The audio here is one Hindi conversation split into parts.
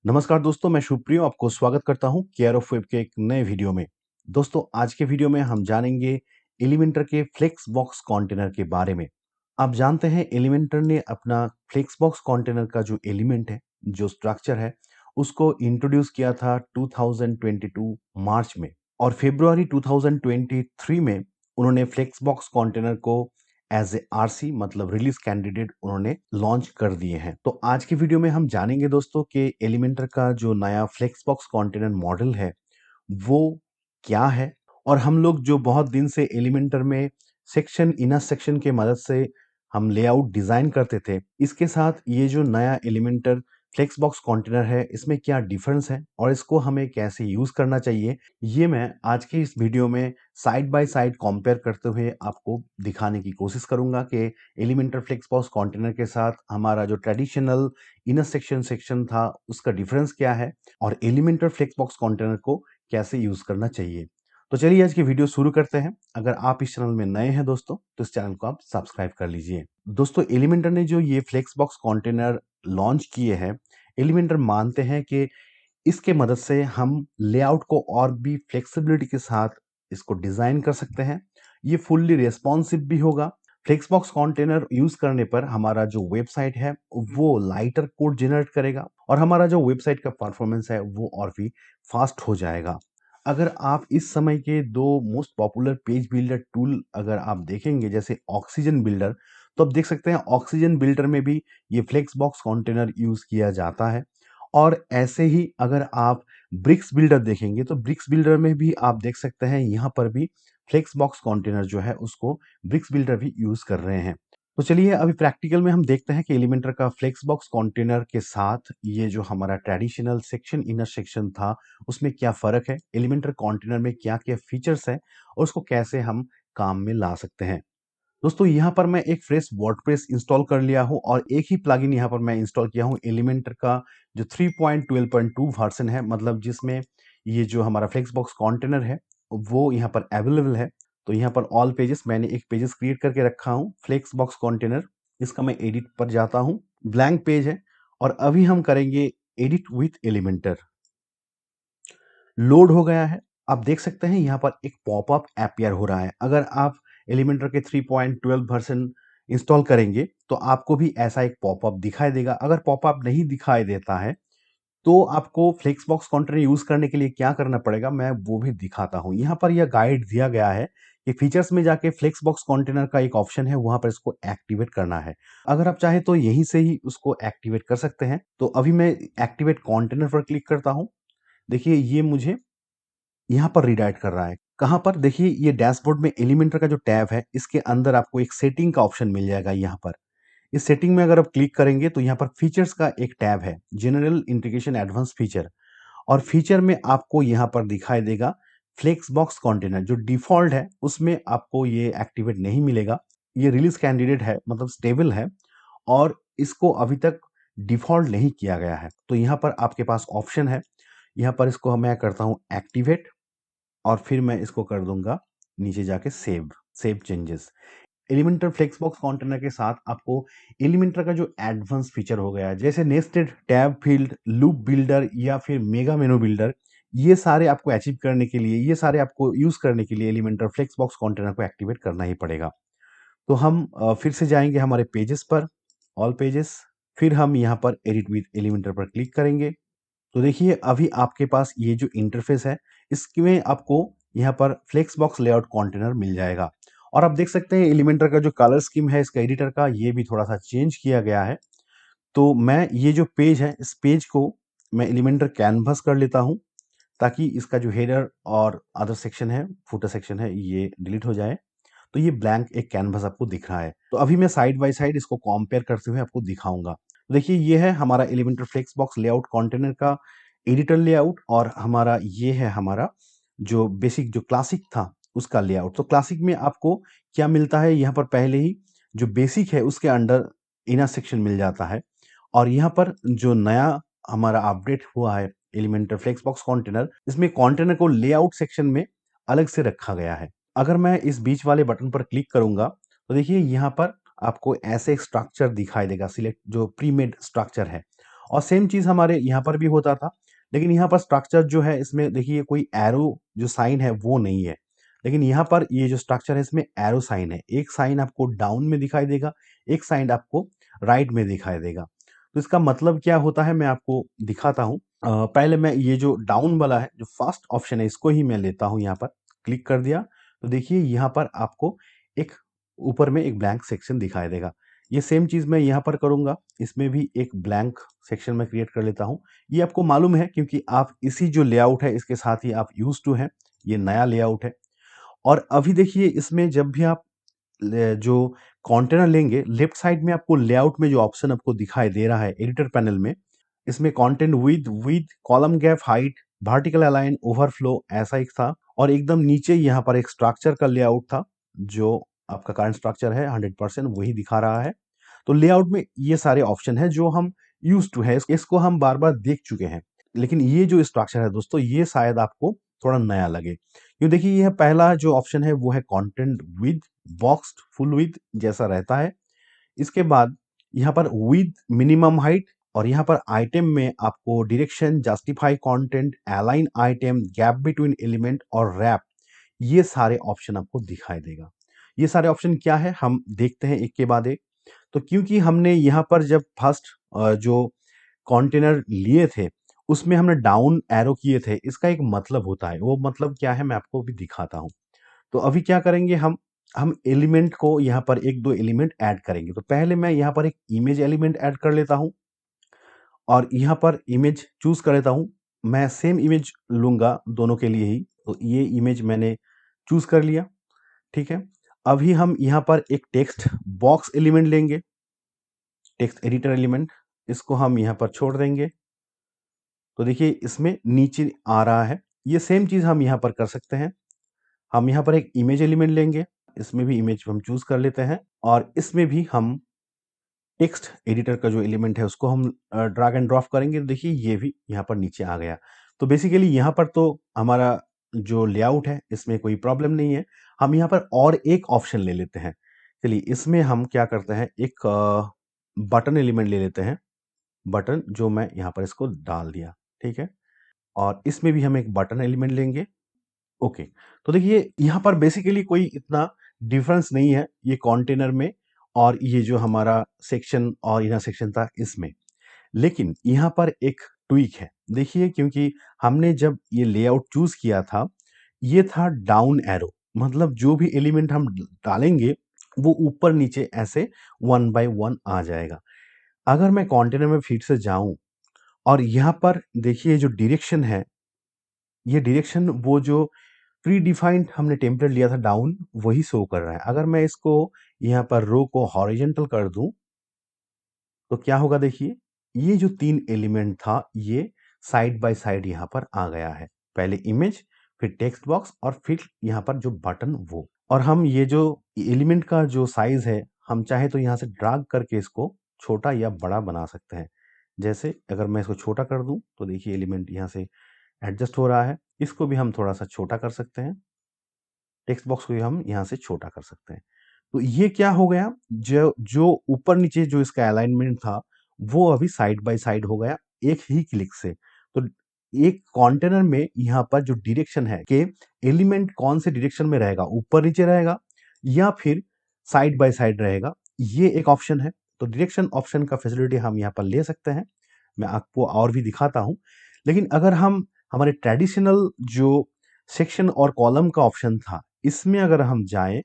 नमस्कार दोस्तों, मैं शुभप्रिय आपको स्वागत करता हूं केयर ऑफ वेब के एक नए वीडियो में। दोस्तों, आज के वीडियो में हम जानेंगे एलिमेंटर के फ्लेक्स बॉक्स कंटेनर के बारे में। आप जानते हैं एलिमेंटर ने अपना फ्लेक्स बॉक्स कंटेनर का जो एलिमेंट है, जो स्ट्रक्चर है, उसको इंट्रोड्यूस किया था 2022 मार्च में और फरवरी 2023 में उन्होंने फ्लेक्स बॉक्स कंटेनर को एज ए आरसी मतलब रिलीज कैंडिडेट उन्होंने लॉन्च कर दिए हैं। तो आज की वीडियो में हम जानेंगे दोस्तों कि एलिमेंटर का जो नया फ्लेक्स बॉक्स कंटेनर मॉडल है वो क्या है, और हम लोग जो बहुत दिन से एलिमेंटर में सेक्शन इनर सेक्शन के मदद से हम लेआउट डिजाइन करते थे, इसके साथ ये जो नया एलिमेंटर फ्लेक्स बॉक्स कंटेनर है इसमें क्या डिफरेंस है और इसको हमें कैसे यूज करना चाहिए, ये मैं आज के इस वीडियो में साइड बाय साइड कंपेयर करते हुए आपको दिखाने की कोशिश करूंगा कि एलिमेंटर फ्लेक्स बॉक्स कंटेनर के साथ हमारा जो ट्रेडिशनल इनर सेक्शन सेक्शन था उसका डिफरेंस क्या है और एलिमेंटर फ्लेक्स बॉक्स कंटेनर को कैसे यूज करना चाहिए। तो चलिए आज की वीडियो शुरू करते हैं। अगर आप इस चैनल में नए हैं दोस्तों तो इस चैनल को आप सब्सक्राइब कर लीजिए। दोस्तों, एलिमेंटर ने जो ये फ्लेक्स बॉक्स कंटेनर लॉन्च किए हैं, एलिमेंटर मानते हैं कि इसके मदद से हम लेआउट को और भी फ्लेक्सिबिलिटी के साथ इसको डिजाइन कर सकते हैं। ये फुल्ली रेस्पॉन्सिव भी होगा। फ्लेक्सबॉक्स कंटेनर यूज करने पर हमारा जो वेबसाइट है वो लाइटर कोड जनरेट करेगा और हमारा जो वेबसाइट का परफॉर्मेंस है वो और भी फास्ट हो जाएगा। अगर आप इस समय के दो most popular page builder tool अगर आप देखेंगे, जैसे ऑक्सीजन बिल्डर, तो आप देख सकते हैं ऑक्सीजन बिल्डर में भी ये फ्लेक्स बॉक्स कंटेनर यूज किया जाता है। और ऐसे ही अगर आप ब्रिक्स बिल्डर देखेंगे तो ब्रिक्स बिल्डर में भी आप देख सकते हैं यहाँ पर भी फ्लेक्स बॉक्स कंटेनर जो है उसको ब्रिक्स बिल्डर भी यूज कर रहे हैं। तो चलिए अभी प्रैक्टिकल में हम देखते हैं कि एलिमेंटर का फ्लेक्स बॉक्स कंटेनर के साथ ये जो हमारा ट्रेडिशनल सेक्शन इनर सेक्शन था उसमें क्या फर्क है, एलिमेंटर कंटेनर में क्या क्या फीचर्स है और उसको कैसे हम काम में ला सकते हैं। दोस्तों, यहाँ पर मैं एक फ्रेश वर्डप्रेस इंस्टॉल कर लिया हूँ और एक ही प्लगइन यहाँ पर मैं इंस्टॉल किया हूँ एलिमेंटर का जो 3.12.2 वर्जन है, मतलब जिसमें ये जो हमारा फ्लेक्स बॉक्स कंटेनर है वो यहाँ पर अवेलेबल है। तो यहाँ पर ऑल पेजेस मैंने एक पेजेस क्रिएट करके रखा हूँ फ्लेक्स बॉक्स कंटेनर। इसका मैं एडिट पर जाता हूँ, ब्लैंक पेज है और अभी हम करेंगे एडिट विथ एलिमेंटर। लोड हो गया है। आप देख सकते हैं यहाँ पर एक पॉपअप अपीयर हो रहा है। अगर आप एलिमेंटर के 3.12 वर्जन इंस्टॉल करेंगे तो आपको भी ऐसा एक पॉपअप दिखाई देगा। अगर पॉपअप नहीं दिखाई देता है तो आपको फ्लेक्स बॉक्स कंटेनर यूज करने के लिए क्या करना पड़ेगा मैं वो भी दिखाता हूँ। यहाँ पर यह गाइड दिया गया है कि फीचर्स में जाके फ्लेक्स बॉक्स कंटेनर का एक ऑप्शन है, वहां पर इसको एक्टिवेट करना है। अगर आप चाहे तो यहीं से ही उसको एक्टिवेट कर सकते हैं। तो अभी मैं एक्टिवेट कंटेनर पर क्लिक करता हूँ। देखिए ये मुझे यहाँ पर रीडायरेक्ट कर रहा है। कहाँ पर? देखिए ये डैशबोर्ड में एलिमेंटर का जो टैब है इसके अंदर आपको एक सेटिंग का ऑप्शन मिल जाएगा यहाँ पर। इस सेटिंग में अगर आप क्लिक करेंगे तो यहाँ पर फीचर्स का एक टैब है, जनरल इंटीग्रेशन एडवांस फीचर, और फीचर में आपको यहाँ पर दिखाई देगा फ्लेक्स बॉक्स कंटेनर। जो डिफ़ॉल्ट है उसमें आपको ये एक्टिवेट नहीं मिलेगा। ये रिलीज़ कैंडिडेट है, मतलब स्टेबल है और इसको अभी तक डिफ़ॉल्ट नहीं किया गया है। तो यहाँ पर आपके पास ऑप्शन है, यहाँ पर इसको मैं करता हूँ एक्टिवेट और फिर मैं इसको कर दूंगा नीचे जाके save changes. Elementor flex box container के साथ आपको एलिमेंटर का जो एडवांस फीचर हो गया है, जैसे nested tab field, loop builder या फिर मेगा मेनू बिल्डर, ये सारे आपको अचीव करने के लिए, ये सारे आपको यूज करने के लिए एलिमेंटर फ्लेक्स बॉक्स कंटेनर को एक्टिवेट करना ही पड़ेगा। तो हम फिर से जाएंगे हमारे पेजेस पर, ऑल पेजेस, फिर हम यहाँ पर एडिट विद एलिमेंटर पर क्लिक करेंगे। तो देखिए अभी आपके पास ये जो इंटरफेस है इसमें आपको यहाँ पर फ्लेक्स बॉक्स लेआउट कंटेनर मिल जाएगा। और आप देख सकते हैं एलिमेंटर का जो कलर स्कीम है इसका एडिटर का, ये भी थोड़ा सा चेंज किया गया है। तो मैं ये जो पेज है इस पेज को मैं एलिमेंटर कैनवस कर लेता हूँ ताकि इसका जो हेडर और अदर सेक्शन है, फुटर सेक्शन है, ये डिलीट हो जाए। तो ये ब्लैंक एक कैनवस आपको दिख रहा है। तो अभी मैं साइड बाय साइड इसको कंपेयर करते हुए आपको दिखाऊंगा। देखिए ये है हमारा Elementor flex box layout container का एडिटर लेआउट और हमारा ये है हमारा जो बेसिक जो क्लासिक था उसका लेआउट। तो क्लासिक में आपको क्या मिलता है, यहाँ पर पहले ही जो बेसिक है उसके अंडर इनर सेक्शन मिल जाता है और यहाँ पर जो नया हमारा अपडेट हुआ है एलिमेंटर फ्लेक्स बॉक्स कंटेनर, इसमें कंटेनर को लेआउट सेक्शन में अलग से रखा गया है। अगर मैं इस बीच वाले बटन पर क्लिक करूंगा तो देखिए यहाँ पर आपको ऐसे स्ट्रक्चर दिखाई देगा, सिलेक्ट जो प्री मेड स्ट्रक्चर है, और सेम चीज़ हमारे यहाँ पर भी होता था, लेकिन यहाँ पर स्ट्रक्चर जो है इसमें देखिए कोई एरो जो साइन है वो नहीं है। लेकिन यहाँ पर ये जो स्ट्रक्चर है इसमें एरो साइन है। एक साइन आपको डाउन में दिखाई देगा, एक साइन आपको राइट में दिखाई देगा। तो इसका मतलब क्या होता है मैं आपको दिखाता हूँ। पहले मैं ये जो डाउन वाला है, जो फर्स्ट ऑप्शन है, इसको ही मैं लेता हूँ यहाँ पर, क्लिक कर दिया। तो देखिए यहाँ पर आपको एक ऊपर में एक ब्लैंक सेक्शन दिखाई देगा। ये सेम चीज़ मैं यहाँ पर करूँगा, इसमें भी एक ब्लैंक सेक्शन मैं क्रिएट कर लेता हूँ। ये आपको मालूम है क्योंकि आप इसी जो लेआउट है इसके साथ ही आप यूज़्ड टू हैं, ये नया लेआउट है। और अभी देखिए इसमें जब भी आप जो कंटेनर लेंगे, लेफ्ट साइड में आपको लेआउट में जो ऑप्शन आपको दिखाई दे रहा है एडिटर पैनल में, इसमें content with column gap height vertical align overflow ऐसा एक था। और एकदम नीचे यहाँ पर एक स्ट्रक्चर का लेआउट था, जो आपका करंट स्ट्रक्चर है 100% वही दिखा रहा है। तो लेआउट में ये सारे ऑप्शन है जो हम यूज टू है, इसको हम बार बार देख चुके हैं। लेकिन ये जो स्ट्रक्चर है दोस्तों, ये शायद आपको थोड़ा नया लगे, क्यों देखिए यह पहला जो ऑप्शन है वो है content with boxed full with जैसा रहता है। इसके बाद यहाँ पर विद मिनिमम हाइट, और यहाँ पर आइटम में आपको direction, justify content, align item, gap between element और रैप, ये सारे ऑप्शन आपको दिखाई देगा। ये सारे ऑप्शन क्या है हम देखते हैं एक के बाद एक। तो क्योंकि हमने यहाँ पर जब फर्स्ट जो कंटेनर लिए थे उसमें हमने डाउन एरो किए थे, इसका एक मतलब होता है, वो मतलब क्या है मैं आपको भी दिखाता हूँ। तो अभी क्या करेंगे हम एलिमेंट को यहाँ पर एक दो एलिमेंट ऐड करेंगे। तो पहले मैं यहाँ पर एक इमेज एलिमेंट ऐड कर लेता हूँ और यहाँ पर इमेज चूज कर लेता हूँ। मैं सेम इमेज लूंगा दोनों के लिए ही, तो ये इमेज मैंने चूज कर लिया। ठीक है, अभी हम यहाँ पर एक टेक्स्ट बॉक्स एलिमेंट लेंगे, टेक्स्ट एडिटर एलिमेंट, इसको हम यहाँ पर छोड़ देंगे। तो देखिए इसमें नीचे आ रहा है। ये सेम चीज हम यहाँ पर कर सकते हैं। हम यहाँ पर एक इमेज एलिमेंट लेंगे, इसमें भी इमेज हम चूज कर लेते हैं और इसमें भी हम टेक्स्ट एडिटर का जो एलिमेंट है उसको हम ड्रैग एंड ड्रॉप करेंगे। तो देखिए ये भी यहाँ पर नीचे आ गया। तो बेसिकली यहाँ पर तो हमारा जो लेआउट है इसमें कोई प्रॉब्लम नहीं है। हम यहाँ पर और एक ऑप्शन ले लेते हैं। चलिए इसमें हम क्या करते हैं, एक बटन एलिमेंट ले लेते हैं, बटन जो मैं यहाँ पर इसको डाल दिया। ठीक है, और इसमें भी हम एक बटन एलिमेंट लेंगे। ओके, तो देखिए यहाँ पर बेसिकली कोई इतना डिफरेंस नहीं है ये कंटेनर में और ये जो हमारा सेक्शन और इनर सेक्शन था इसमें। लेकिन यहाँ पर एक ट्वीक है, देखिए क्योंकि हमने जब ये लेआउट चूज किया था ये था डाउन एरो, मतलब जो भी एलिमेंट हम डालेंगे वो ऊपर नीचे ऐसे वन बाय वन आ जाएगा। अगर मैं कंटेनर में फिर से जाऊं और यहाँ पर देखिए जो डायरेक्शन है, ये डायरेक्शन वो जो प्री डिफाइंड हमने टेम्पलेट लिया था डाउन, वही शो कर रहा है। अगर मैं इसको यहाँ पर रो को हॉरिजेंटल कर दूं तो क्या होगा, देखिए ये जो तीन एलिमेंट था ये साइड बाय साइड यहाँ पर आ गया है। पहले इमेज, फिर टेक्स्ट बॉक्स और फिर यहाँ पर जो बटन वो। और हम ये जो एलिमेंट का जो साइज है हम चाहे तो यहाँ से ड्रैग करके इसको छोटा या बड़ा बना सकते हैं। जैसे अगर मैं इसको छोटा कर दूं तो देखिए एलिमेंट यहाँ से एडजस्ट हो रहा है। इसको भी हम थोड़ा सा छोटा कर सकते हैं, टेक्स्ट बॉक्स को भी हम यहाँ से छोटा कर सकते हैं। तो ये क्या हो गया, जो जो ऊपर नीचे जो इसका अलाइनमेंट था वो अभी साइड बाय साइड हो गया एक ही क्लिक से। तो एक कंटेनर में यहाँ पर जो डायरेक्शन है कि एलिमेंट कौन से डायरेक्शन में रहेगा, ऊपर नीचे रहेगा या फिर साइड बाय साइड रहेगा, ये एक ऑप्शन है। तो डायरेक्शन ऑप्शन का फैसिलिटी हम यहाँ पर ले सकते हैं, मैं आपको और भी दिखाता हूँ। लेकिन अगर हम हमारे ट्रेडिशनल जो सेक्शन और कॉलम का ऑप्शन था इसमें अगर हम जाएं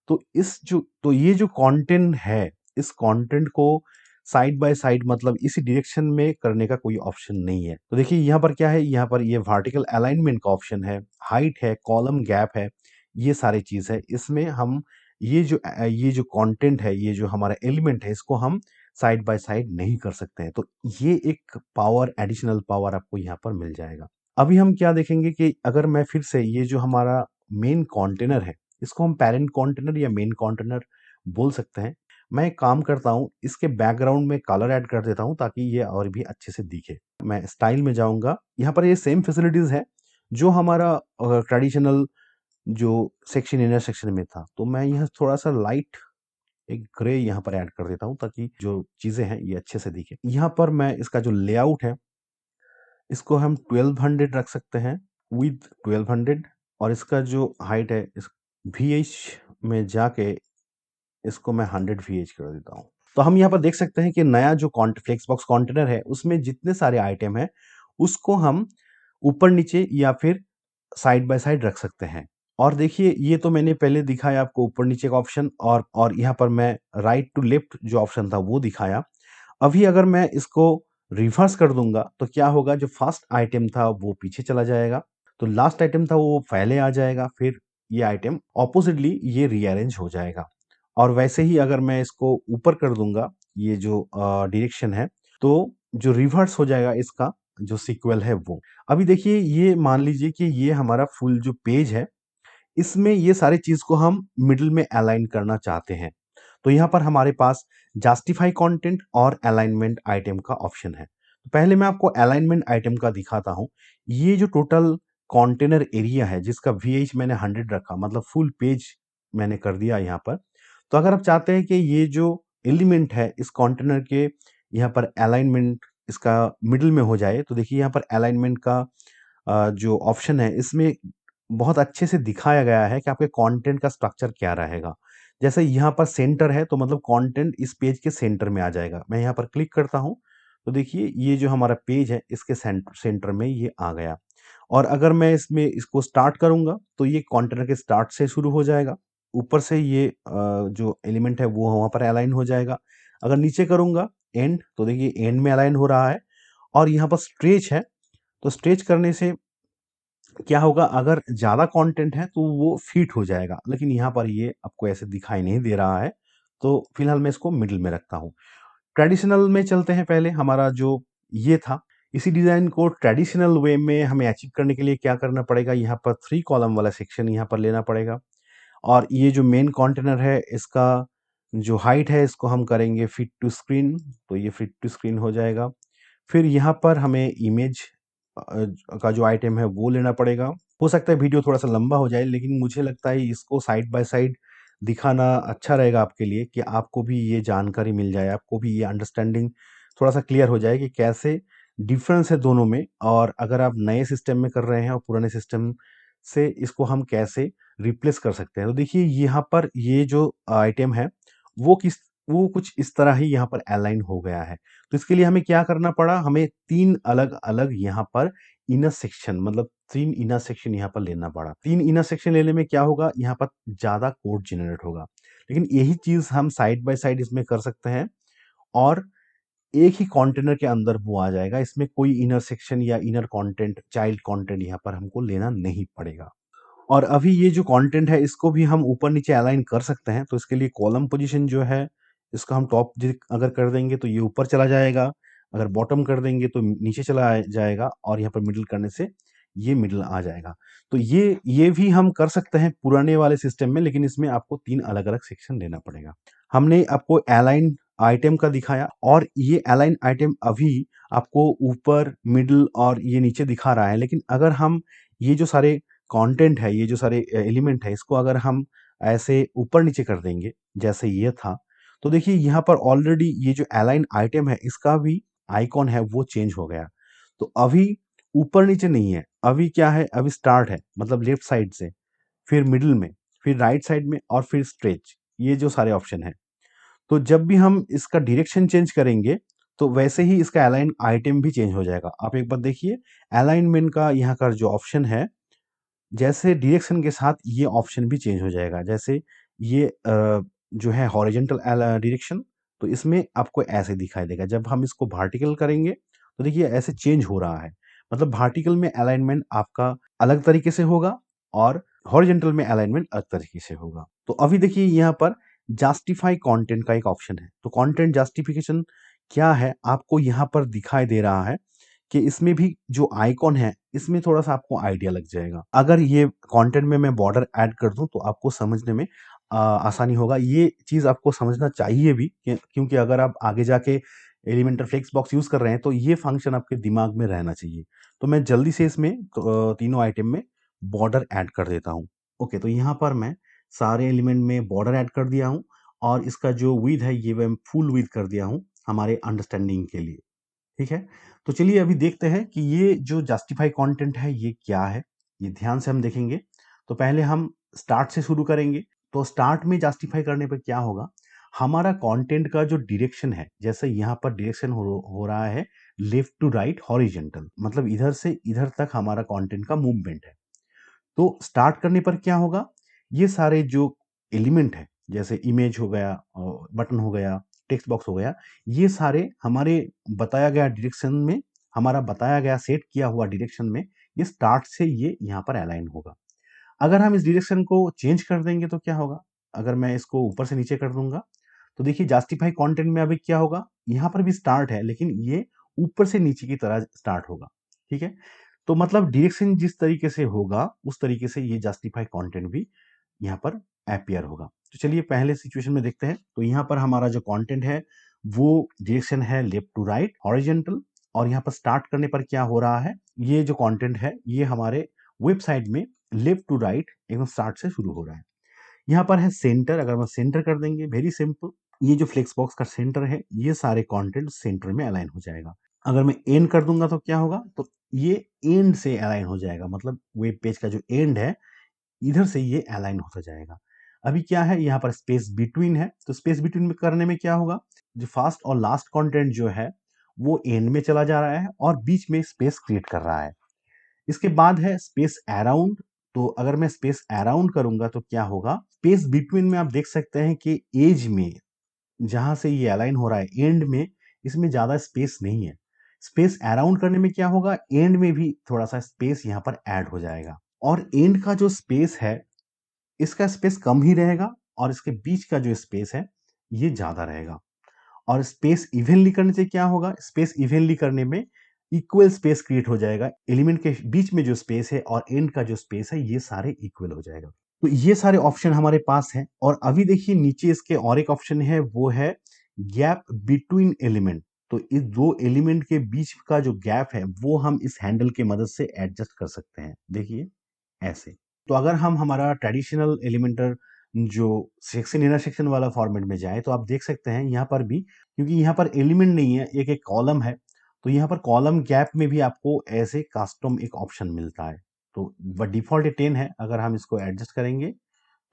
तो ये जो कंटेंट है इस कंटेंट को साइड बाय साइड मतलब इसी डायरेक्शन में करने का कोई ऑप्शन नहीं है। तो देखिए यहाँ पर क्या है, यहाँ पर ये वर्टिकल अलाइनमेंट का ऑप्शन है, हाइट है, कॉलम गैप है, ये सारी चीज है। इसमें हम ये जो कंटेंट है, ये जो हमारा एलिमेंट है, इसको हम साइड बाय साइड नहीं कर सकते हैं। तो ये एक पावर, एडिशनल पावर आपको यहाँ पर मिल जाएगा। अभी हम क्या देखेंगे कि अगर मैं फिर से ये जो हमारा मेन कंटेनर है इसको हम पेरेंट कंटेनर या मेन कंटेनर बोल सकते हैं। मैं एक काम करता हूँ, इसके बैकग्राउंड में कलर ऐड कर देता हूँ ताकि ये और भी अच्छे से दिखे। मैं स्टाइल में जाऊंगा, यहाँ पर ये सेम फैसिलिटीज है जो हमारा ट्रेडिशनल जो सेक्शन इनर सेक्शन में था। तो मैं यहाँ थोड़ा सा लाइट एक ग्रे यहाँ पर ऐड कर देता हूँ ताकि जो चीज़ें हैं ये अच्छे से दिखे। यहाँ पर मैं इसका जो लेआउट है इसको हम 1200 रख सकते हैं, विड्थ 1200, और इसका जो हाइट है इस VH में जाके इसको मैं 100 VH कर देता हूँ। तो हम यहाँ पर देख सकते हैं कि नया जो फ्लेक्स बॉक्स कंटेनर है उसमें जितने सारे आइटम हैं उसको हम ऊपर नीचे या फिर साइड बाय साइड रख सकते हैं। और देखिए ये तो मैंने पहले दिखाया आपको ऊपर नीचे का ऑप्शन, और यहाँ पर मैं राइट टू लेफ्ट जो ऑप्शन था वो दिखाया। अभी अगर मैं इसको रिवर्स कर दूंगा तो क्या होगा, जो फर्स्ट आइटम था वो पीछे चला जाएगा, तो लास्ट आइटम था वो पहले आ जाएगा, फिर ये आइटम ऑपोजिटली ये रीअरेंज हो जाएगा। और वैसे ही अगर मैं इसको ऊपर कर दूंगा ये जो डायरेक्शन है, तो जो रिवर्स हो जाएगा इसका जो सीक्वल है वो। अभी देखिए ये मान लीजिए कि ये हमारा फुल जो पेज है इसमें ये सारी चीज को हम मिडिल में अलाइन करना चाहते हैं। तो यहाँ पर हमारे पास जस्टिफाई कंटेंट और अलाइनमेंट आइटम का ऑप्शन है। तो पहले मैं आपको अलाइनमेंट आइटम का दिखाता हूँ। ये जो टोटल कंटेनर एरिया है जिसका VH मैंने 100 रखा, मतलब फुल पेज मैंने कर दिया यहाँ पर। तो अगर आप चाहते हैं कि ये जो एलिमेंट है इस कंटेनर के यहाँ पर अलाइनमेंट इसका मिडिल में हो जाए, तो देखिए यहाँ पर अलाइनमेंट का जो ऑप्शन है इसमें बहुत अच्छे से दिखाया गया है कि आपके कंटेंट का स्ट्रक्चर क्या रहेगा। जैसे यहाँ पर सेंटर है तो मतलब कंटेंट इस पेज के सेंटर में आ जाएगा। मैं यहाँ पर क्लिक करता हूँ तो देखिए ये जो हमारा पेज है इसके सेंटर में ये आ गया। और अगर मैं इसमें इसको स्टार्ट करूँगा तो ये कंटेनर के स्टार्ट से शुरू हो जाएगा। ऊपर से ये जो एलिमेंट है वो वहाँ पर अलाइन हो जाएगा। अगर नीचे करूँगा एंड, तो देखिए एंड में अलाइन हो रहा है। और यहाँ पर स्ट्रेच है, तो स्ट्रेच करने से क्या होगा, अगर ज़्यादा कंटेंट है तो वो फिट हो जाएगा, लेकिन यहाँ पर ये आपको ऐसे दिखाई नहीं दे रहा है। तो फिलहाल मैं इसको मिडिल में रखता हूँ। ट्रेडिशनल में चलते हैं। पहले हमारा जो ये था, इसी डिज़ाइन को ट्रेडिशनल वे में हमें अचीव करने के लिए क्या करना पड़ेगा, यहाँ पर 3 कॉलम वाला सेक्शन यहाँ पर लेना पड़ेगा। और ये जो मेन कंटेनर है इसका जो हाइट है इसको हम करेंगे फिट टू स्क्रीन, तो ये फिट टू स्क्रीन हो जाएगा। फिर यहाँ पर हमें इमेज का जो आइटम है वो लेना पड़ेगा। हो सकता है वीडियो थोड़ा-सा लंबा हो जाए, लेकिन मुझे लगता है इसको साइड बाय साइड दिखाना अच्छा रहेगा आपके लिए, कि आपको भी ये जानकारी मिल जाए, आपको भी ये अंडरस्टैंडिंग थोड़ा-सा क्लियर हो जाए कि कैसे डिफ़रेंस है दोनों में, और अगर आप नए सिस्टम में कर रहे हैं और पुराने सिस्टम से इसको हम कैसे रिप्लेस कर सकते हैं। तो देखिए यहाँ पर ये जो आइटम है वो किस वो कुछ इस तरह ही यहाँ पर अलाइन हो गया है। तो इसके लिए हमें क्या करना पड़ा, हमें 3 अलग-अलग यहाँ पर इनर सेक्शन, मतलब 3 इनर सेक्शन यहाँ पर लेना पड़ा। 3 इनर सेक्शन लेने में क्या होगा, यहाँ पर ज़्यादा कोड जनरेट होगा। लेकिन यही चीज़ हम साइड बाय साइड इसमें कर सकते हैं, और एक ही कंटेनर के अंदर वो आ जाएगा। इसमें कोई इनर सेक्शन या इनर कंटेंट, चाइल्ड कंटेंट यहाँ पर हमको लेना नहीं पड़ेगा। और अभी ये जो कंटेंट है इसको भी हम ऊपर-नीचे अलाइन कर सकते हैं। तो इसके लिए कॉलम पोज़ीशन जो है इसका हम टॉप अगर कर देंगे तो ये ऊपर चला जाएगा, अगर बॉटम कर देंगे तो नीचे चला जाएगा, और यहाँ पर मिडल करने से ये मिडल आ जाएगा। तो ये भी हम कर सकते हैं पुराने वाले सिस्टम में, लेकिन इसमें आपको 3 अलग-अलग सेक्शन लेना पड़ेगा। हमने आपको अलाइन आइटम का दिखाया, और ये अलाइन आइटम अभी आपको ऊपर, मिडल और ये नीचे दिखा रहा है। लेकिन अगर हम ये जो सारे कंटेंट है, ये जो सारे एलिमेंट है, इसको अगर हम ऐसे ऊपर-नीचे कर देंगे, जैसे ये था, तो देखिए यहाँ पर ऑलरेडी ये जो अलाइन आइटम है, इसका भी आइकॉन है वो चेंज हो गया। तो अभी ऊपर-नीचे नहीं है, अभी क्या है, अभी स्टार्ट है, मतलब लेफ्ट साइड से, फिर मिडल में, फिर राइट साइड में, और फिर स्ट्रेच, ये जो सारे ऑप्शन हैं। तो जब भी हम इसका डायरेक्शन चेंज करेंगे, तो वैसे ही इसका अलाइन आइटम भी चेंज हो जाएगा। आप एक बार देखिए, अलाइनमेंट का यहाँ का जो ऑप्शन है, जैसे डायरेक्शन के साथ ये ऑप्शन भी चेंज हो जाएगा। जैसे ये जो है हॉरिजॉन्टल डायरेक्शन, तो इसमें आपको ऐसे दिखाई देगा। जब हम इसको वर्टिकल करेंगे तो देखिए ऐसे चेंज हो रहा है। मतलब वर्टिकल में अलाइनमेंट आपका अलग तरीके से होगा, और हॉरिजॉन्टल में अलाइनमेंट अलग तरीके से होगा। तो अभी देखिए यहाँ पर जस्टिफाई कंटेंट का एक ऑप्शन है। तो कंटेंट जस्टिफिकेशन क्या है, आपको यहाँ पर दिखाई दे रहा है कि इसमें भी जो आइकॉन है, इसमें थोड़ा-सा आपको आइडिया लग जाएगा। अगर ये कंटेंट में मैं बॉर्डर ऐड कर दूँ, तो आपको समझने में आसानी होगा। ये चीज़ आपको समझना चाहिए भी, क्योंकि अगर आप आगे जाके एलिमेंटर फ्लेक्स बॉक्स यूज़ कर रहे हैं, तो ये फंक्शन आपके दिमाग में रहना चाहिए। तो मैं जल्दी से इसमें तीनों आइटम में बॉर्डर ऐड कर देता हूँ। ओके, तो यहाँ पर मैं सारे एलिमेंट में बॉर्डर ऐड कर दिया हूँ, और इसका जो विड्थ है ये मैं फुल विड्थ कर दिया हूँ हमारे अंडरस्टैंडिंग के लिए। ठीक है? तो चलिए अभी देखते हैं कि ये जो जस्टिफाई कंटेंट है ये क्या है? ये ध्यान से हम देखेंगे। तो पहले हम स्टार्ट से शुरू करेंगे। तो स्टार्ट में जस्टिफाई करने पे क्या होगा? हमारा कंटेंट का जो डायरेक्शन है, जैसे यहाँ पर डायरेक्शन हो रहा है लेफ्ट टू राइट हॉरिजॉन्टल, मतलब इधर से इधर तक हमारा कंटेंट का मूवमेंट है। तो स्टार्ट करने पर क्या होगा? ये सारे जो एलिमेंट है, जैसे इमेज हो गया, बटन हो गया, टेक्स्ट बॉक्स हो गया, ये सारे हमारे बताया गया डायरेक्शन में, हमारा बताया गया सेट किया हुआ डायरेक्शन में, ये स्टार्ट से ये यहाँ पर अलाइन होगा। अगर हम इस डायरेक्शन को चेंज कर देंगे तो क्या होगा? अगर मैं इसको ऊपर से नीचे कर दूंगा, तो देखिए जस्टिफाई कंटेंट में अभी क्या होगा? यहाँ पर भी स्टार्ट है, लेकिन ये ऊपर से नीचे की तरह स्टार्ट होगा। ठीक है? तो मतलब डायरेक्शन जिस तरीके से होगा, उस तरीके से ये जस्टिफाई कंटेंट भी यहाँ पर अपीयर होगा। तो चलिए पहले सिचुएशन में देखते हैं। तो यहाँ पर हमारा जो कंटेंट है, वो डायरेक्शन है लेफ्ट टू राइट हॉरिजॉन्टल, और यहाँ पर स्टार्ट करने पर क्या हो रहा है? ये जो कंटेंट है, ये हमारे वेबसाइट में लेफ्ट टू राइट एकदम स्टार्ट से शुरू हो रहा है। यहाँ पर है सेंटर, अगर हम सेंटर कर देंगे, वेरी सिंपल, ये जो फ्लेक्स बॉक्स का सेंटर है, ये सारे कंटेंट सेंटर में अलाइन हो जाएगा। अगर मैं एंड कर दूंगा तो क्या होगा? तो ये एंड से अलाइन हो जाएगा, मतलब वेब पेज का जो एंड है, इधर से ये अलाइन होता जाएगा। अभी क्या है, यहाँ पर स्पेस बिटवीन है, तो स्पेस बिटवीन में करने में क्या होगा? जो फर्स्ट और लास्ट कंटेंट जो है, वो एंड में चला जा रहा है और बीच में स्पेस क्रिएट कर रहा है। इसके बाद है स्पेस अराउंड। तो अगर मैं स्पेस अराउंड करूंगा तो क्या होगा? स्पेस बिटवीन में आप देख सकते हैं कि एज में, जहां से ये अलाइन हो रहा है एंड में, इसमें ज्यादा स्पेस नहीं है। स्पेस अराउंड करने में क्या होगा? एंड में भी थोड़ा सा स्पेस यहाँ पर ऐड हो जाएगा, और एंड का जो स्पेस है, इसका स्पेस कम ही रहेगा, और इसके बीच का जो स्पेस है, ये ज्यादा रहेगा। और स्पेस इवनली करने से क्या होगा? स्पेस इवनली करने में इक्वल स्पेस क्रिएट हो जाएगा। एलिमेंट के बीच में जो स्पेस है और एंड का जो स्पेस है, ये सारे इक्वल हो जाएगा। तो ये सारे ऑप्शन हमारे पास हैं। और अभी देखिए नीचे इसके और एक ऑप्शन है, वो है गैप बिटवीन एलिमेंट। तो इस दो एलिमेंट के बीच का जो गैप है, वो हम इस हैंडल के मदद से एडजस्ट कर सकते हैं। देखिए ऐसे। तो अगर हम हमारा ट्रेडिशनल एलिमेंटर जो सेक्शन इंटरसेक्शन वाला फॉर्मेट में जाए, तो आप देख सकते हैं यहाँ पर भी, क्योंकि यहाँ पर एलिमेंट नहीं है, एक एक कॉलम है, तो यहाँ पर कॉलम गैप में भी आपको ऐसे कस्टम एक ऑप्शन मिलता है। तो डिफॉल्ट 10 है, अगर हम इसको एडजस्ट करेंगे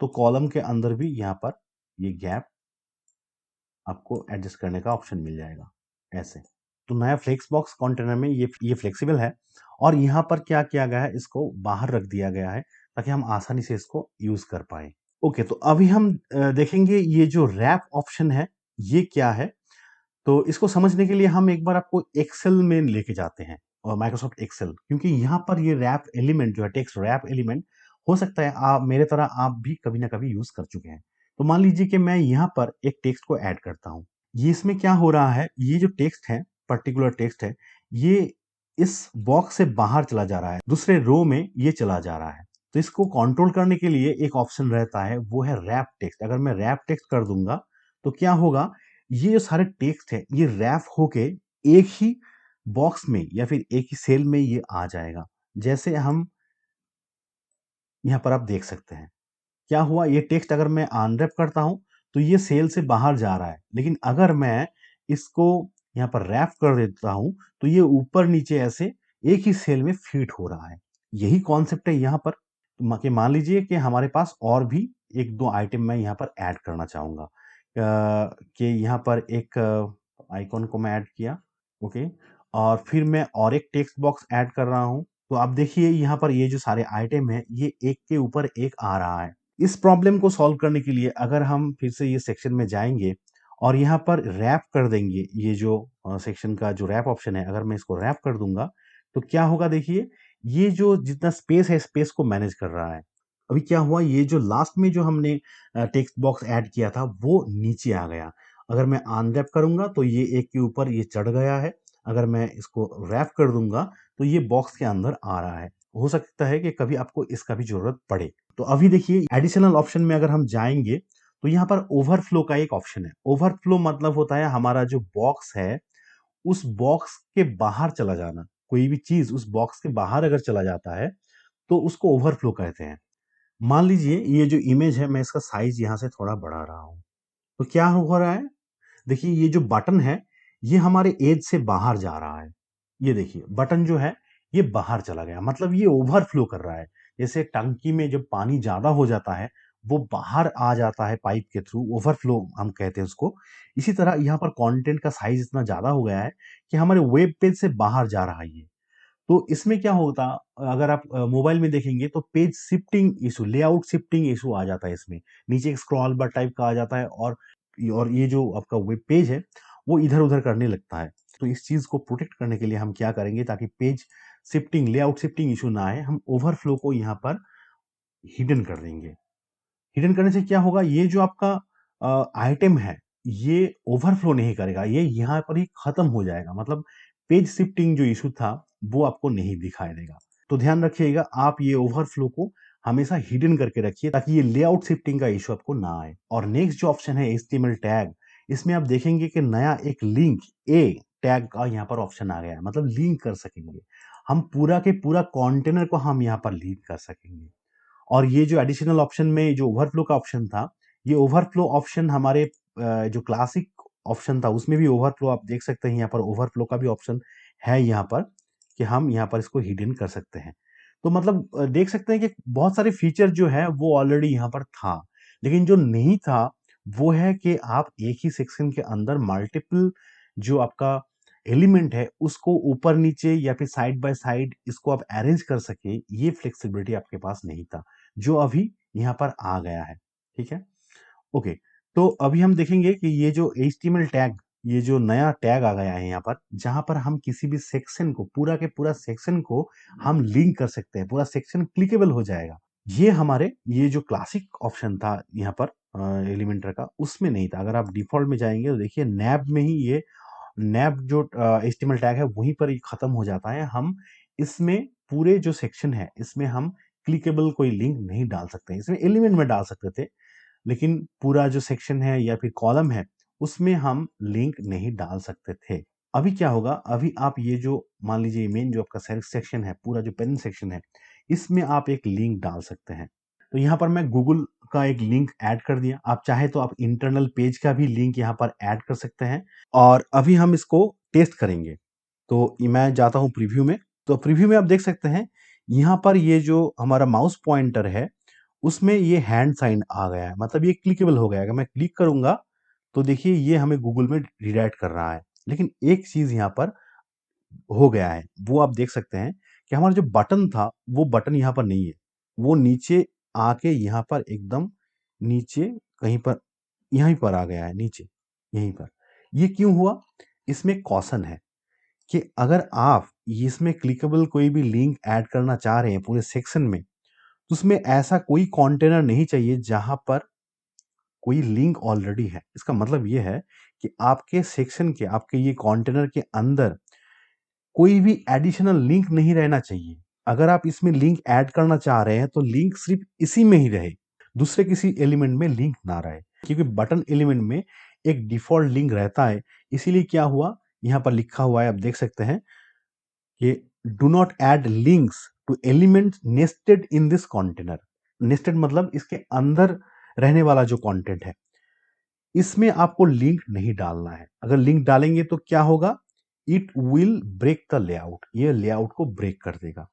तो कॉलम के अंदर भी यहाँ पर ये गैप आपको एडजस्ट करने का ऑप्शन मिल जाएगा ऐसे। तो नया फ्लेक्स बॉक्स कंटेनर में ये फ्लेक्सिबल है, और यहाँ पर क्या किया गया है, इसको बाहर रख दिया गया है ताकि हम आसानी से इसको यूज कर पाए। ओके, तो अभी हम देखेंगे ये जो रैप ऑप्शन है, ये क्या है। तो इसको समझने के लिए हम एक बार आपको एक्सेल में लेके जाते हैं, और माइक्रोसॉफ्ट एक्सेल, क्योंकि यहाँ पर ये रैप एलिमेंट जो है, टेक्स्ट रैप एलिमेंट, हो सकता है आप मेरे तरह आप भी कभी ना कभी यूज कर चुके हैं। तो मान लीजिए कि मैं यहाँ पर एक टेक्स्ट को ऐड करता हूँ। ये इसमें क्या हो रहा है, ये जो टेक्स्ट है, पर्टिकुलर टेक्स्ट है, ये इस बॉक्स से बाहर चला जा रहा है, दूसरे रो में ये चला जा रहा है। तो इसको कंट्रोल करने के लिए एक ऑप्शन रहता है, वो है रैप टेक्स्ट। अगर मैं रैप टेक्स्ट कर दूंगा तो क्या होगा? ये जो सारे टेक्स्ट है, ये रैप होके एक ही बॉक्स में या फिर एक ही सेल में ये आ जाएगा। जैसे हम यहाँ पर आप देख सकते हैं, क्या हुआ? ये टेक्स्ट अगर मैं अनरैप करता हूं तो ये सेल से बाहर जा रहा है, लेकिन अगर मैं इसको यहाँ पर रैप कर देता हूं तो ये ऊपर नीचे ऐसे एक ही सेल में फिट हो रहा है। यही कॉन्सेप्ट है यहाँ पर। मान लीजिए कि हमारे पास और भी एक दो आइटम मैं यहाँ पर ऐड करना चाहूंगा, कि यहाँ पर एक आइकॉन को मैं ऐड किया। ओके, और फिर मैं और एक टेक्स्ट बॉक्स ऐड कर रहा हूँ। तो आप देखिए यहाँ पर ये जो सारे आइटम है, ये एक के ऊपर एक आ रहा है। इस प्रॉब्लम को सॉल्व करने के लिए अगर हम फिर से ये सेक्शन में जाएंगे और यहाँ पर रैप कर देंगे, ये जो सेक्शन का जो रैप ऑप्शन है, अगर मैं इसको रैप कर दूंगा तो क्या होगा? देखिए ये जो जितना स्पेस है, स्पेस को मैनेज कर रहा है। अभी क्या हुआ, ये जो लास्ट में जो हमने टेक्स्ट बॉक्स ऐड किया था, वो नीचे आ गया। अगर मैं अनरैप करूंगा तो ये एक के ऊपर ये चढ़ गया है। अगर मैं इसको रैप कर दूंगा तो ये बॉक्स के अंदर आ रहा है। हो सकता है कि कभी आपको इसका भी जरूरत पड़े। तो अभी देखिए एडिशनल ऑप्शन में अगर हम जाएंगे तो यहाँ पर ओवरफ्लो का एक ऑप्शन है। ओवरफ्लो मतलब होता है हमारा जो बॉक्स है, उस बॉक्स के बाहर चला जाना। कोई भी चीज उस बॉक्स के बाहर अगर चला जाता है तो उसको ओवरफ्लो कहते हैं। मान लीजिए ये जो इमेज है, मैं इसका साइज यहाँ से थोड़ा बढ़ा रहा हूँ। तो क्या हो रहा है, देखिए ये जो बटन है, ये हमारे एज से बाहर जा रहा है। ये देखिए बटन जो है, ये बाहर चला गया, मतलब ये ओवरफ्लो कर रहा है। जैसे टंकी में जब पानी ज़्यादा हो जाता है, वो बाहर आ जाता है पाइप के थ्रू, ओवरफ्लो हम कहते हैं उसको। इसी तरह यहाँ पर कंटेंट का साइज़ इतना ज़्यादा हो गया है कि हमारे वेब पेज से बाहर जा रहा है ये। तो इसमें क्या होता, अगर आप मोबाइल में देखेंगे तो page shifting issue, layout shifting issue आ जाता है इसमें। नीचे एक स्क्रॉल बार टाइप का आ जाता है और ये जो आपका वेब पेज है, वो इधर-उधर करने लगता है। तो इस चीज़ को प्रोटेक्ट करने के लिए हम क्या करेंगे, ताकि page shifting, layout shifting issue ना आए, हम ओवरफ्लो को यहाँ पर हिडन कर देंगे। हिडन करने से क्या होगा, ये जो आपका आइटम है, ये ओवरफ्लो नहीं करेगा, ये यहाँ पर ही खत्म हो जाएगा। मतलब पेज शिफ्टिंग जो इश्यू था, वो आपको नहीं दिखाई देगा। तो ध्यान रखिएगा, आप ये ओवरफ्लो को हमेशा हिडन करके रखिए, ताकि ये लेआउट शिफ्टिंग का इश्यू आपको ना आए। और नेक्स्ट जो ऑप्शन है एचटीएमएल टैग, इसमें आप देखेंगे कि नया एक लिंक ए टैग का यहाँ पर ऑप्शन आ गया है, मतलब लिंक कर सकेंगे। हम पूरा के पूरा कंटेनर को हम यहाँ पर लिंक कर सकेंगे। और ये जो एडिशनल ऑप्शन में जो ओवरफ्लो का ऑप्शन था, ये ओवरफ्लो ऑप्शन हमारे जो क्लासिक ऑप्शन था उसमें भी ओवरफ्लो आप देख सकते हैं, यहाँ पर ओवरफ्लो का भी ऑप्शन है यहाँ पर, कि हम यहाँ पर इसको हिडन कर सकते हैं। तो मतलब देख सकते हैं कि बहुत सारे फीचर जो है वो ऑलरेडी यहाँ पर था, लेकिन जो नहीं था वो है कि आप एक ही सेक्शन के अंदर मल्टीपल जो आपका एलिमेंट है उसको ऊपर नीचे या फिर साइड बाय साइड इसको आप अरेंज कर सके, ये फ्लेक्सिबिलिटी आपके पास नहीं था, जो अभी यहाँ पर आ गया है। ठीक है, ओके। तो अभी हम देखेंगे कि ये जो एचटीएमएल टैग, ये जो नया टैग आ गया है यहाँ पर, जहां पर हम किसी भी सेक्शन को, पूरा के पूरा सेक्शन को हम लिंक कर सकते हैं, पूरा सेक्शन क्लिकेबल हो जाएगा। ये हमारे ये जो क्लासिक ऑप्शन था यहाँ पर एलिमेंटर का, उसमें नहीं था। अगर आप डिफॉल्ट में जाएंगे तो देखिए नैब में ही ये नैब जो एचटीएमएल टैग है वहीं पर ही खत्म हो जाता है। हम इसमें पूरे जो सेक्शन है इसमें हम क्लिकेबल कोई लिंक नहीं डाल सकते, इसमें एलिमेंट में डाल सकते थे, लेकिन पूरा जो सेक्शन है या फिर कॉलम है उसमें हम लिंक नहीं डाल सकते थे। अभी क्या होगा, अभी आप ये जो मान लीजिए मेन जो आपका सेल्फ सेक्शन है, पूरा जो पेरेंट सेक्शन है, इसमें आप एक लिंक डाल सकते हैं। तो यहाँ पर मैं गूगल का एक लिंक ऐड कर दिया, आप चाहे तो आप इंटरनल पेज का भी लिंक यहाँ पर ऐड कर सकते हैं। और अभी हम इसको टेस्ट करेंगे। तो मैं जाता हूँ प्रीव्यू में। तो प्रीव्यू में आप देख सकते हैं, यहाँ पर ये जो हमारा माउस पॉइंटर है उसमें ये हैंड साइन आ गया है, मतलब ये क्लिकेबल हो गया है। अगर मैं क्लिक करूंगा तो देखिए ये हमें गूगल में रिडायरेक्ट कर रहा है। लेकिन एक चीज यहाँ पर हो गया है, वो आप देख सकते हैं कि हमारा जो बटन था वो बटन यहाँ पर नहीं है, वो नीचे आके यहाँ पर एकदम नीचे कहीं पर, यहीं पर आ गया है नीचे, यहीं पर। ये क्यों हुआ, इसमें कॉशन है कि अगर आप इसमें क्लिकेबल कोई भी लिंक ऐड करना चाह रहे हैं पूरे सेक्शन में, तो उसमें ऐसा कोई कंटेनर नहीं चाहिए जहां पर कोई लिंक ऑलरेडी है। इसका मतलब ये है कि आपके सेक्शन के, आपके ये कंटेनर के अंदर कोई भी एडिशनल लिंक नहीं रहना चाहिए। अगर आप इसमें लिंक ऐड करना चाह रहे हैं तो लिंक सिर्फ इसी में ही रहे, दूसरे किसी एलिमेंट में लिंक ना रहे, क्योंकि बटन एलिमेंट में एक डिफॉल्ट लिंक रहता है। इसीलिए क्या हुआ, यहाँ पर लिखा हुआ है, आप देख सकते हैं कि do not add links to element nested in this container. Nested मतलब इसके अंदर रहने वाला जो कंटेंट है, इसमें आपको लिंक नहीं डालना है। अगर लिंक डालेंगे तो क्या होगा, it will break the layout, ये लेआउट को ब्रेक कर देगा।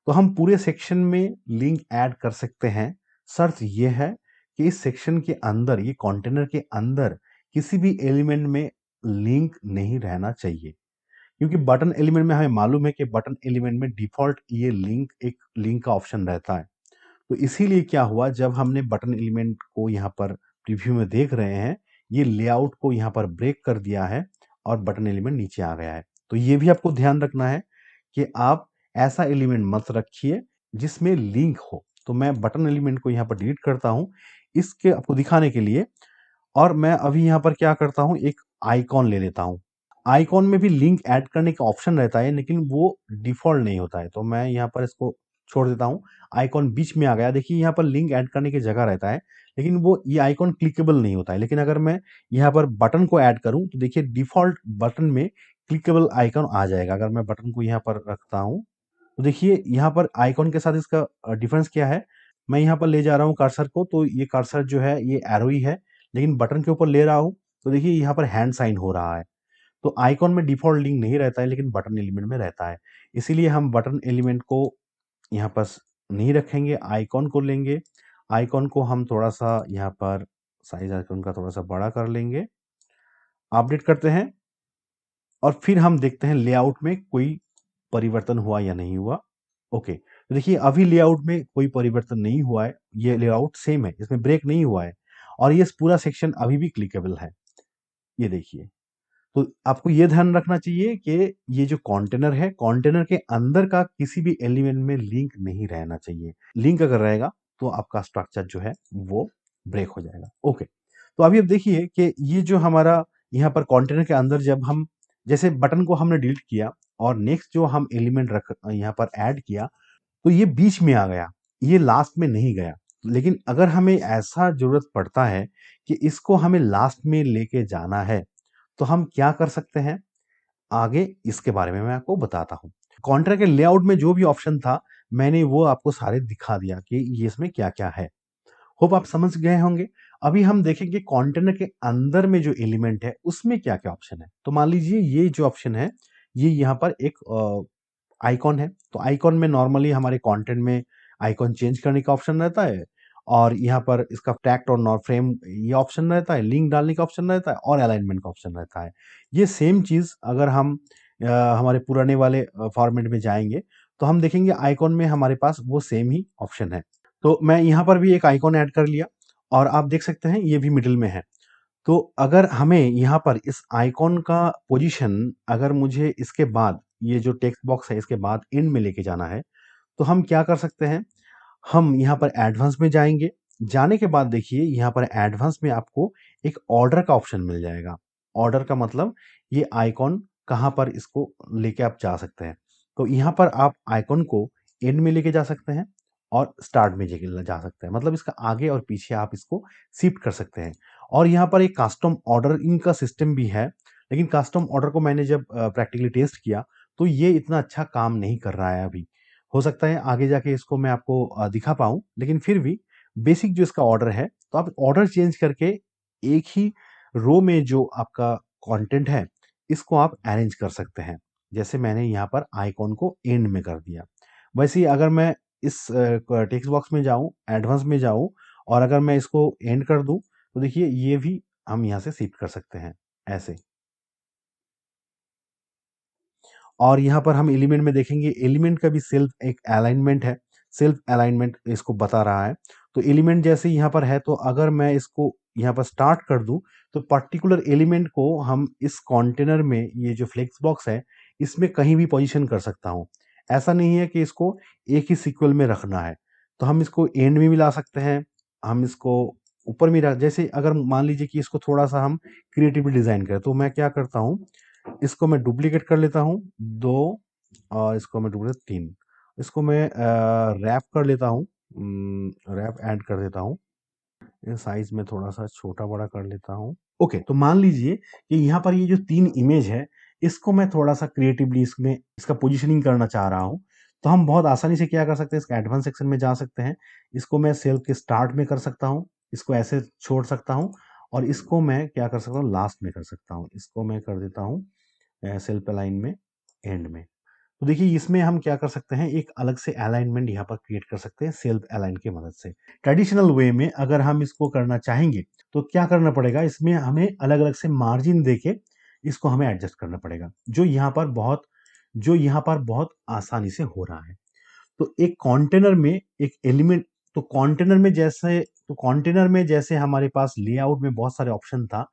तो हम पूरे सेक्शन में लिंक ऐड कर सकते हैं, शर्त यह है कि इस सेक्शन के अंदर, ये कंटेनर के अंदर किसी भी एलिमेंट में लिंक नहीं रहना चाहिए। क्योंकि बटन एलिमेंट में हमें मालूम है कि बटन एलिमेंट में डिफॉल्ट ये लिंक, एक लिंक का ऑप्शन रहता है। तो इसीलिए क्या हुआ, जब हमने बटन एलिमेंट को यहाँ पर प्रीव्यू में देख रहे हैं, ये लेआउट को यहाँ पर ब्रेक कर दिया है और बटन एलिमेंट नीचे आ गया है। तो ये भी आपको ध्यान रखना है कि आप ऐसा एलिमेंट मत रखिए जिसमें लिंक हो। तो मैं बटन एलिमेंट को यहाँ पर डिलीट करता हूँ इसके आपको दिखाने के लिए। और मैं अभी यहाँ पर क्या करता हूँ, एक आइकॉन ले लेता हूँ। आइकॉन में भी लिंक ऐड करने का ऑप्शन रहता है, लेकिन वो डिफ़ॉल्ट नहीं होता है। तो मैं यहाँ पर इसको छोड़ देता हूँ। आइकॉन बीच में आ गया। देखिए यहाँ पर लिंक ऐड करने की जगह रहता है, लेकिन वो ये आइकॉन क्लिकेबल नहीं होता है। लेकिन अगर मैं यहाँ पर बटन को ऐड करूँ तो देखिए डिफ़ॉल्ट बटन में क्लिकेबल आइकॉन आ जाएगा। अगर मैं बटन को यहाँ पर रखता हूँ, तो देखिए यहाँ पर आइकॉन के साथ इसका डिफरेंस क्या है। मैं यहाँ पर ले जा रहा हूँ कर्सर को, तो ये कर्सर जो है ये एरो ही है, लेकिन बटन के ऊपर ले रहा हूँ तो देखिए यहाँ पर हैंड साइन हो रहा है। तो आइकॉन में डिफ़ॉल्ट लिंक नहीं रहता है, लेकिन बटन एलिमेंट में रहता है। इसीलिए हम बटन एलिमेंट को यहाँ पर नहीं रखेंगे, आइकॉन को लेंगे। आइकॉन को हम थोड़ा-सा यहाँ पर साइज़ आइकॉन का थोड़ा-सा बड़ा कर लेंगे। अपडेट करते हैं और फिर हम देखते हैं लेआउट में कोई परिवर्तन हुआ या नहीं हुआ। ओके, तो देखिए अभी लेआउट में कोई परिवर्तन नहीं हुआ है, ये लेआउट सेम है, इसमें ब्रेक नहीं हुआ है और ये पूरा सेक्शन अभी भी क्लिकेबल है। ये देखिए, तो आपको ये ध्यान रखना चाहिए कि ये जो कंटेनर है, कंटेनर के अंदर का किसी भी एलिमेंट में लिंक नहीं रहना चाहिए। लिंक अगर रहेगा तो आपका स्ट्रक्चर जो है वो ब्रेक हो जाएगा। ओके, तो अभी अब देखिए कि ये जो हमारा यहाँ पर कंटेनर के अंदर जब हम जैसे बटन को हमने डिलीट किया और नेक्स्ट जो हम एलिमेंट रख यहाँ पर ऐड किया, तो ये बीच में आ गया, ये लास्ट में नहीं गया। लेकिन अगर हमें ऐसा ज़रूरत पड़ता है कि इसको हमें लास्ट में लेके जाना है, तो हम क्या कर सकते हैं? आगे इसके बारे में मैं आपको बताता हूँ। कॉन्ट्रा के लेआउट में जो भी ऑप्शन था, मैंने वो आपको सारे दिखा दिया कि ये इसमें क्या-क्या है। होप आप समझ गए होंगे। अभी हम देखेंगे कंटेनर के अंदर में जो एलिमेंट है, उसमें क्या-क्या ऑप्शन है। तो मान लीजिए ये जो ऑप्शन है, ये यहाँ पर एक आइकॉन है। तो आइकॉन में नॉर्मली हमारे कंटेंट में आइकॉन चेंज करने का ऑप्शन रहता है और यहाँ पर इसका टेक्स्ट और नॉट फ्रेम ये ऑप्शन रहता है, लिंक डालने का ऑप्शन रहता है और अलाइनमेंट का ऑप्शन रहता है। ये सेम चीज़ अगर हम हमारे पुराने वाले फॉर्मेट में जाएँगे, तो हम देखेंगे आइकॉन में हमारे पास वो सेम ही ऑप्शन है। तो मैं यहाँ पर भी एक आइकॉन ऐड कर लिया और आप देख सकते हैं ये भी मिडल में है। तो अगर हमें यहाँ पर इस आइकॉन का पोजीशन अगर मुझे इसके बाद ये जो टेक्स्ट बॉक्स है इसके बाद एंड में लेके जाना है, तो हम क्या कर सकते हैं? हम यहाँ पर एडवांस में जाएँगे। जाने के बाद देखिए यहाँ पर एडवांस में आपको एक ऑर्डर का ऑप्शन मिल जाएगा। ऑर्डर का मतलब ये आइकॉन कहाँ पर इसको लेके आप जा सकते हैं। तो यहाँ पर आप आइकॉन को एंड में लेके जा सकते हैं और स्टार्ट में लेके जा सकते हैं। मतलब इसका आगे और पीछे आप इसको शिफ्ट कर सकते हैं। और यहाँ पर एक कस्टम ऑर्डरिंग का सिस्टम भी है। लेकिन कस्टम ऑर्डर को मैंने जब प्रैक्टिकली टेस्ट किया, तो ये इतना अच्छा काम नहीं कर रहा है अभी। हो सकता है आगे जाके इसको मैं आपको दिखा पाऊँ, लेकिन फिर भी बेसिक जो इसका ऑर्डर है, तो आप ऑर्डर चेंज करके एक ही रो में जो आपका कंटेंट है, इसको आप अरेंज कर सकते हैं। जैसे मैंने यहाँ पर आइकॉन को एंड में कर दिया। वैसे ही अगर मैं इस टेक्स्ट बॉक्स में जाऊँ, एडवांस में जाऊँ और अगर मैं इसको एंड कर दूँ, तो देखिए ये भी हम यहाँ से शिफ्ट कर सकते हैं, ऐसे। और यहाँ पर हम एलिमेंट में देखेंगे एलिमेंट का भी सेल्फ एक अलाइनमेंट है, सेल्फ अलाइनमेंट इसको बता रहा है। तो एलिमेंट जैसे यहाँ पर है तो अगर मैं इसको यहाँ पर स्टार्ट कर दूँ, तो पर्टिकुलर एलिमेंट को हम इस कंटेनर में ये जो फ्लेक्स बॉक्स है, इसमें कहीं भी पोज़ीशन कर सकता हूँ। ऐसा नहीं है कि इसको एक ही सीक्वल में रखना है। तो हम इसको एंड में भी ला सकते हैं, हम इसको ऊपर भी रख जैसे अगर मान लीजिए कि इसको थोड़ा-सा हम क्रिएटिवली डिज़ाइन करें, तो मैं क्या करता हूँ इसको मैं डुप्लीकेट कर लेता हूँ 2 और इसको मैं डुप्लीकेट 3 इसको मैं रैप कर लेता हूँ रैप ऐड कर देता हूँ। ये साइज़ में थोड़ा-सा छोटा-बड़ा कर लेता हूँ। ओके, तो मान लीजिए कि यहाँ पर ये जो 3 इमेज है, इसको मैं थोड़ा-सा क्रिएटिवली इसमें इसका पोज़ीशनिंग करना चाह रहा हूँ। तो हम बहुत आसानी से क्या कर सकते हैं, इसके एडवांस सेक्शन में जा सकते हैं। इसको मैं सेल के स्टार्ट में कर सकता हूँ, इसको ऐसे छोड़ सकता हूँ और इसको मैं क्या कर सकता हूँ, लास्ट में कर सकता हूँ। इसको मैं कर देता हूँ सेल्फ अलाइन में एंड में। तो देखिए इसमें हम क्या कर सकते हैं एक अलग से अलाइनमेंट यहाँ पर क्रिएट कर सकते हैं सेल्फ अलाइन की मदद से। ट्रेडिशनल वे में अगर हम इसको करना चाहेंगे तो क्या करना पड़ेगा इसमें हमें अलग-अलग से मार्जिन देके इसको हमें एडजस्ट करना पड़ेगा। जो यहाँ पर बहुत आसानी से हो रहा है। तो एक कंटेनर में एक एलिमेंट तो कंटेनर में जैसे हमारे पास लेआउट में बहुत सारे ऑप्शन था,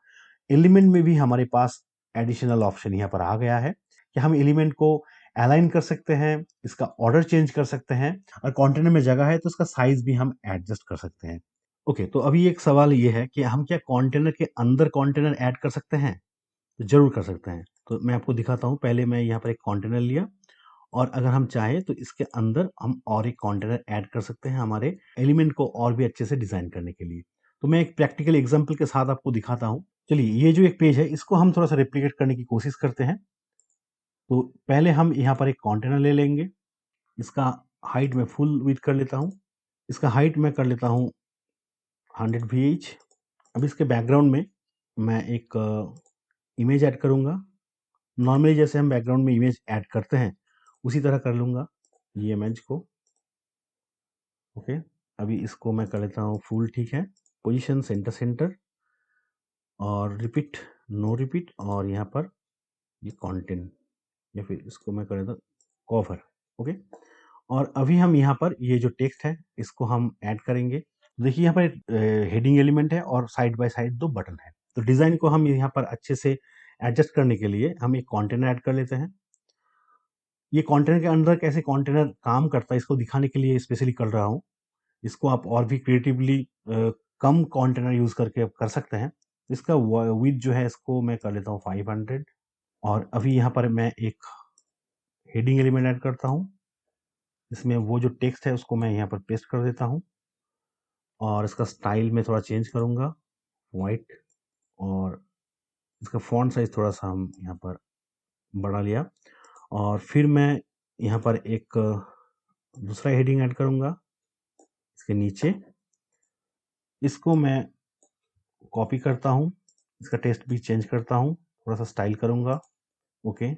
एलिमेंट में भी हमारे पास एडिशनल ऑप्शन यहाँ पर आ गया है कि हम एलिमेंट को अलाइन कर सकते हैं, इसका ऑर्डर चेंज कर सकते हैं और कंटेनर में जगह है तो इसका साइज भी हम एडजस्ट कर सकते हैं। ओके, तो अभी एक सवाल ये है कि हम क्या कंटेनर के अंदर कंटेनर ऐड कर सकते हैं? तो ज़रूर कर सकते हैं। तो मैं आपको दिखाता हूँ, पहले मैं यहाँ पर एक कंटेनर लिया और अगर हम चाहें तो इसके अंदर हम और एक कंटेनर ऐड कर सकते हैं हमारे एलिमेंट को और भी अच्छे से डिज़ाइन करने के लिए। तो मैं एक प्रैक्टिकल एग्जांपल के साथ आपको दिखाता हूँ। चलिए ये जो एक पेज है इसको हम थोड़ा-सा रेप्लिकेट करने की कोशिश करते हैं। तो पहले हम यहाँ पर एक कंटेनर ले लेंगे। इसका हाइट मैं फुल विड्थ कर लेता हूँ। इसका हाइट मैं कर लेता हूँ 100 VH अब इसके बैकग्राउंड में मैं एक इमेज ऐड करूँगा। नॉर्मली जैसे हम बैकग्राउंड में इमेज ऐड करते हैं, उसी तरह कर लूँगा ये इमेज को। ओके, अभी इसको मैं कर लेता हूँ फुल, ठीक है। पोजीशन सेंटर सेंटर और रिपीट, नो रिपीट, और यहाँ पर ये कंटेंट, या फिर इसको मैं कर देता हूँ कवर। ओके, और अभी हम यहाँ पर ये जो टेक्स्ट है इसको हम ऐड करेंगे। देखिए यहाँ पर हेडिंग एलिमेंट है और साइड बाय साइड 2 बटन है। तो डिज़ाइन को हम यहाँ पर अच्छे से एडजस्ट करने के लिए हम एक कंटेनर ऐड कर लेते हैं। ये कंटेनर के अंदर कैसे कंटेनर काम करता है इसको दिखाने के लिए स्पेशली कर रहा हूँ। इसको आप और भी क्रिएटिवली कम कंटेनर यूज़ करके आप कर सकते हैं। इसका विड्थ जो है इसको मैं कर लेता हूँ 500, और अभी यहाँ पर मैं एक हेडिंग एलिमेंट ऐड करता हूँ। इसमें वो जो टेक्स्ट है उसको मैं यहाँ पर पेस्ट कर देता हूँ, और इसका स्टाइल में थोड़ा चेंज करूँगा, वाइट, और इसका फॉन्ट साइज़ थोड़ा-सा हम यहाँ पर बढ़ा लिया, और फिर मैं यहाँ पर एक दूसरा हेडिंग ऐड करूँगा इसके नीचे। इसको मैं कॉपी करता हूँ, इसका टेक्स्ट भी चेंज करता हूँ, थोड़ा-सा स्टाइल करूँगा। ओके,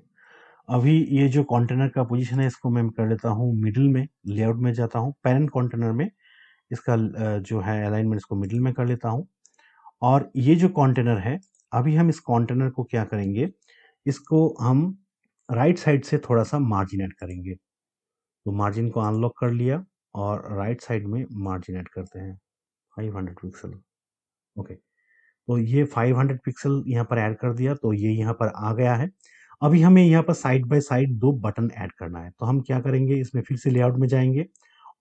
अभी ये जो कंटेनर का पोजीशन है इसको मैं कर लेता हूँ मिडल में, लेआउट में जाता हूँ, पैरेंट कंटेनर में इसका जो है अलाइनमेंट इसको मिडल में कर लेता हूँ। और ये जो कंटेनर है, अभी हम इस कंटेनर को क्या करेंगे, इसको हम राइट साइड से थोड़ा-सा मार्जिन ऐड करेंगे। तो मार्जिन को अनलॉक कर लिया और राइट साइड में मार्जिन ऐड करते हैं 500 पिक्सल। ओके, तो ये 500 पिक्सल यहाँ पर ऐड कर दिया, तो ये यहाँ पर आ गया है। अभी हमें यहाँ पर side by side 2 button add करना है। तो हम क्या करेंगे, इसमें फिर से लेआउट में जाएँगे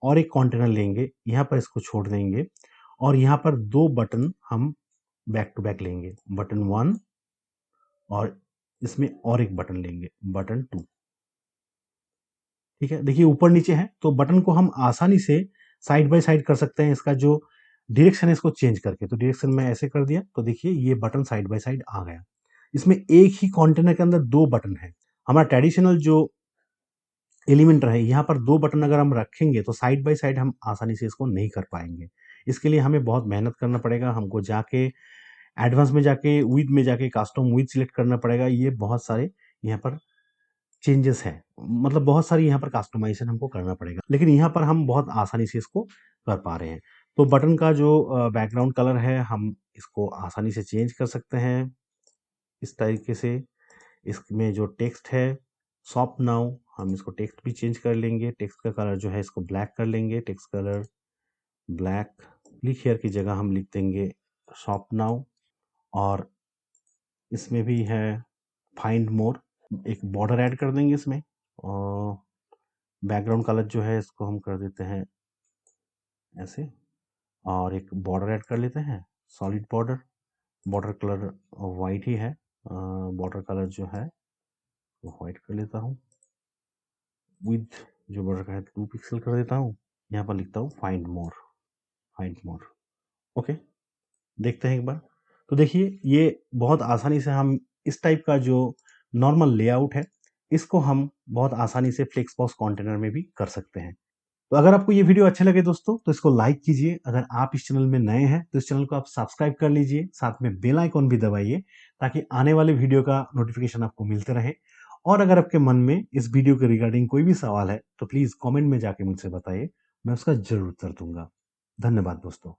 और एक कंटेनर लेंगे, यहाँ पर इसको छोड़ देंगे, और यहाँ पर 2 बटन हम बैक टू बैक लेंगे, बटन 1, और इसमें और एक बटन लेंगे, बटन 2। ठीक है, देखिए ऊपर नीचे है, तो बटन को हम आसानी से साइड बाय साइड कर सकते हैं। इसका जो डायरेक्शन है इसको चेंज करके, तो डायरेक्शन मैं ऐसे कर दिया, तो देखिए ये बटन साइड बाय साइड आ गया। इसमें एक ही कंटेनर के अंदर 2 बटन है। हमारा ट्रेडिशनल जो एलिमेंटर है, यहाँ पर 2 बटन अगर हम रखेंगे तो साइड बाय साइड हम आसानी से इसको नहीं कर पाएँगे। इसके लिए हमें बहुत मेहनत करना पड़ेगा, हमको जाके एडवांस में जाके विथ में जाके कस्टम विथ सिलेक्ट करना पड़ेगा। ये बहुत सारे यहाँ पर चेंजेस हैं, मतलब बहुत सारी यहाँ पर कस्टमाइज़ेशन हमको करना पड़ेगा, लेकिन यहाँ पर हम बहुत आसानी से इसको कर पा रहे हैं। तो बटन का जो बैकग्राउंड कलर है हम इसको आसानी से चेंज कर सकते हैं इस तरीके से। इसमें जो टेक्स्ट है शॉप नाउ, हम इसको टेक्स्ट भी चेंज कर लेंगे। टेक्स्ट का कलर जो है इसको ब्लैक कर लेंगे, text colour black. Click here की जगह हम लिख देंगे शॉप नाउ, और इसमें भी है फाइंड मोर, एक बॉर्डर ऐड कर देंगे इसमें, और बैकग्राउंड कलर जो है इसको हम कर देते हैं ऐसे, और एक बॉर्डर ऐड कर लेते हैं, solid border. Border colour white ही है, बॉर्डर कलर जो है वो वाइट कर लेता हूँ। विथ जो बॉर्डर का है 2 पिक्सल कर देता हूँ। यहाँ पर लिखता हूँ find more, find more. Okay, देखते हैं एक बार। तो देखिए ये बहुत आसानी से हम इस टाइप का जो नॉर्मल लेआउट है, इसको हम बहुत आसानी से फ्लेक्सबॉक्स कंटेनर में भी कर सकते हैं। तो अगर आपको ये वीडियो अच्छे लगे दोस्तों, तो इसको लाइक कीजिए। अगर आप इस चैनल में नए हैं तो इस चैनल को आप सब्सक्राइब कर लीजिए, साथ में बेल आइकॉन भी दबाइए, ताकि आने वाले वीडियो का नोटिफिकेशन आपको मिलते रहे। और अगर आपके मन में इस वीडियो के रिगार्डिंग कोई भी सवाल है तो प्लीज़ कमेंट में जाके मुझसे बताइए, मैं उसका ज़रूर उत्तर दूंगा। धन्यवाद दोस्तों।